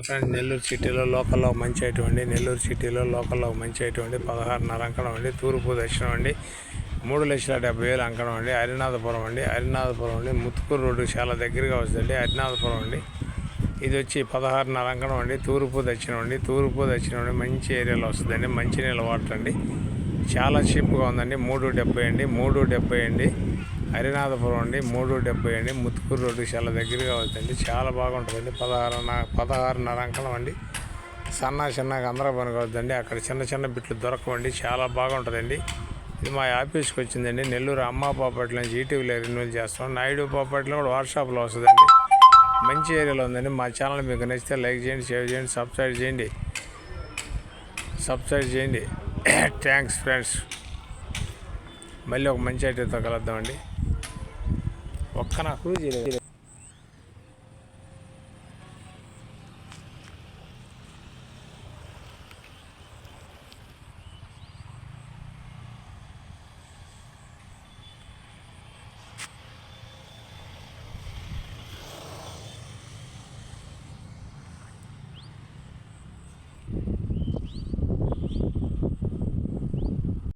Friends, Nellore సిటీలో లోకల్లో మంచి అటువంటి నెల్లూరు సిటీలో లోకల్లో మంచి అటువంటి 16.5 అంకణం అండి. తూర్పు దక్షిణం అండి. 3,70,000 అంకణం అండి. హరినాథపురం అండి. ముత్తుకూరు రోడ్డు చాలా దగ్గరగా వస్తుందండి. హరినాథపురం అండి. ఇది వచ్చి 16.5 అంకణం అండి. తూర్పు దక్షిణం అండి. మంచి ఏరియాలో వస్తుందండి. మంచినీళ్ళ వాటర్ అండి. చాలా చీప్గా ఉందండి. 3,70 అండి. హరినాథపురం అండి. 3,70 అండి. ముత్తుకూరు రోడ్డు చాలా దగ్గరగా వస్తుందండి. చాలా బాగుంటుందండి. 16.5 అంకణం అండి. చిన్నగా అందరూ పనికొద్దండి. అక్కడ చిన్న బిట్లు దొరకవండి. చాలా బాగుంటుందండి. ఇది మా ఆఫీస్కి వచ్చిందండి. నెల్లూరు అమ్మ ప్రాపర్టీ నుంచి ఈటీవీలో రెన్యూల్ చేస్తాం. నాయుడు ప్రాపర్టీలో కూడా వాట్సాప్లో వస్తుందండి. మంచి ఏరియాలో ఉందండి. మా ఛానల్ మీకు నచ్చితే లైక్ చేయండి, షేర్ చేయండి, సబ్స్క్రైబ్ చేయండి. Thanks friends. మళ్ళీ ఒక మంచి ఐటెంతో కలుద్దామండి. నాకు